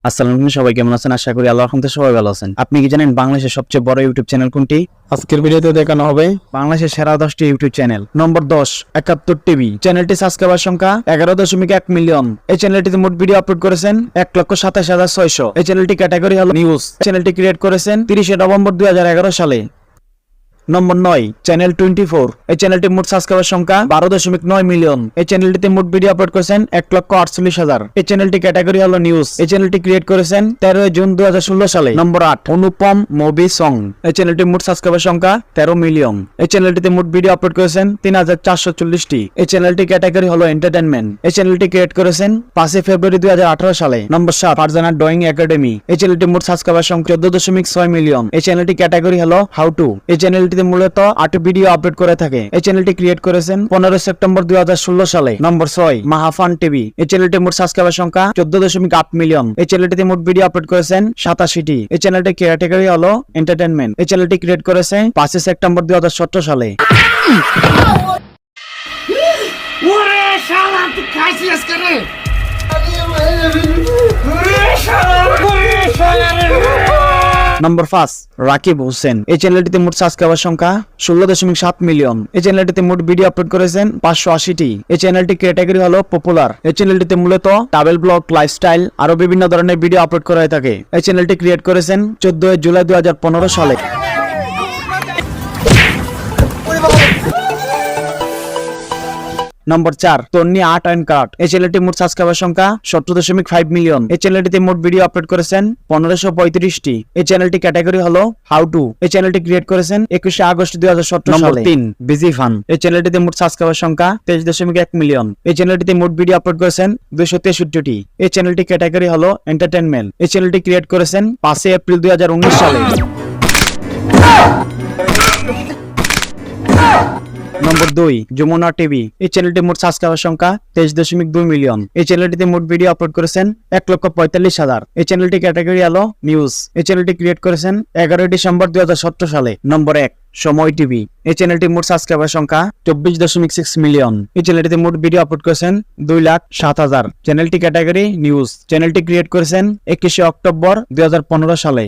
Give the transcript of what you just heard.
আসসালামু আলাইকুম, সবাই কেমন আছেন? আশা করি আল্লাহর রহমতে সবাই ভালো আছেন। আপনি কি জানেন বাংলাদেশের সবচেয়ে বড় ইউটিউব চ্যানেল কোনটি? আজকের ভিডিওতে দেখানো হবে বাংলাদেশের সেরা 10টি ইউটিউব চ্যানেল। নম্বর 10, 71 টিভি। চ্যানেলটি সাবস্ক্রাইবার সংখ্যা 11.1 মিলিয়ন। এই চ্যানেলটিতে মোট ভিডিও আপলোড করেছেন 1,27,600। এই চ্যানেলটি ক্যাটাগরি হলো নিউজ। চ্যানেলটি ক্রিয়েট করেছেন 30 নভেম্বর 2011 সালে। নম্বর 9, চ্যানেল 24। এই চ্যানেলটি মোট সাবস্ক্রাইবার সংখ্যা 12.9 মিলিয়ন। এই চ্যানেলটিতে মোট ভিডিও আপলোড করেছেন 1,48,000। এই চ্যানেলটি ক্যাটাগরি হলো নিউজ। এই চ্যানেলটি ক্রিয়েট করেছেন 13 জুন 2016 সালে। নম্বর 8, অনুপম মুভি সং। এই চ্যানেলটি মোট সাবস্ক্রাইবার সংখ্যা 13 মিলিয়ন। এই চ্যানেলটিতে মোট ভিডিও আপলোড করেছেন 3,440টি। এই চ্যানেলটি ক্যাটাগরি হলো এন্টারটেইনমেন্ট। এই চ্যানেলটি ক্রিয়েট করেছেন 5 ফেব্রুয়ারি 2018 সালে। নম্বর 7, ফারজানা ড্রয়িং একাডেমি। এই চ্যানেলটি মোট সাবস্ক্রাইবার সংখ্যা 14.6 মিলিয়ন। এই চ্যানেলটি ক্যাটাগরি হলো হাউ টু। এই চ্যানেলটি মূলত 8 ভিডিও আপলোড করে থাকে। এই চ্যানেলটি ক্রিয়েট করেছেন 15 সেপ্টেম্বর 2016 সালে। নম্বর 6, মাহাফান টিভি। এই চ্যানেলটি মোট সাবস্ক্রাইবার সংখ্যা 14.8 মিলিয়ন। এই চ্যানেলটিতে মোট ভিডিও আপলোড করেছেন 87টি। এই চ্যানেলটি ক্যাটাগরি হলো এন্টারটেইনমেন্ট। এই চ্যানেলটি ক্রিয়েট করেছে 5 সেপ্টেম্বর 2017 সালে। ওরে শালা তুই খাইছিস আজকে রে ওরে শালা নম্বর 5, রাকিব হোসেন। এই চ্যানেলটিতে মোট সাবস্ক্রাইবার সংখ্যা 16.7 মিলিয়ন। এই চ্যানেলটিতে মোট ভিডিও আপলোড করেছেন 580টি। এই চ্যানেলটি ক্যাটাগরি হলো পপুলার। এই চ্যানেলটিতে মূলত ট্রাভেল ব্লগ, লাইফস্টাইল আরো বিভিন্ন ধরনের ভিডিও আপলোড করা হয়ে থাকে। এই চ্যানেলটি ক্রিয়েট করেছেন 14 জুলাই 2015 সালে। নম্বর 4, তন্নি আর্ট এন্ড ক্রাফট। এই চ্যানেলটি মোট সাবস্ক্রাইবার সংখ্যা 17.5 মিলিয়ন। এই চ্যানেলটিতে মোট ভিডিও আপলোড করেছেন 1535টি। এই চ্যানেলটি ক্যাটাগরি হলো হাউ টু। এই চ্যানেলটি ক্রিয়েট করেছেন 21 আগস্ট 2017 সালে। নম্বর 3, বিজি ফান। এই চ্যানেলটিতে মোট সাবস্ক্রাইবার সংখ্যা 23.1 মিলিয়ন। এই চ্যানেলটিতে মোট ভিডিও আপলোড করেছেন 263টি। এই চ্যানেলটি ক্যাটাগরি হলো এন্টারটেইনমেন্ট। এই চ্যানেলটি ক্রিয়েট করেছেন 5 এপ্রিল 2019 সালে। নম্বর 2, যমুনা টিভি। এই চ্যানেলটি মোট সাবস্ক্রাইবার সংখ্যা 23.2 মিলিয়ন। এই চ্যানেলটিতে মোট ভিডিও আপলোড করেছেন 1,45,000। এই চ্যানেলটি ক্যাটাগরি হলো নিউজ। এই চ্যানেলটি ক্রিয়েট করেছেন 11 ডিসেম্বর 2017 সালে। নম্বর 1, সময় টিভি। এই চ্যানেলটি মোট সাবস্ক্রাইবার সংখ্যা 24.6 মিলিয়ন। এই চ্যানেলটিতে মোট ভিডিও আপলোড করেছেন 2,07,000। চ্যানেলটি ক্যাটাগরি নিউজ। চ্যানেলটি ক্রিয়েট করেছেন 21 অক্টোবর 2015 সালে।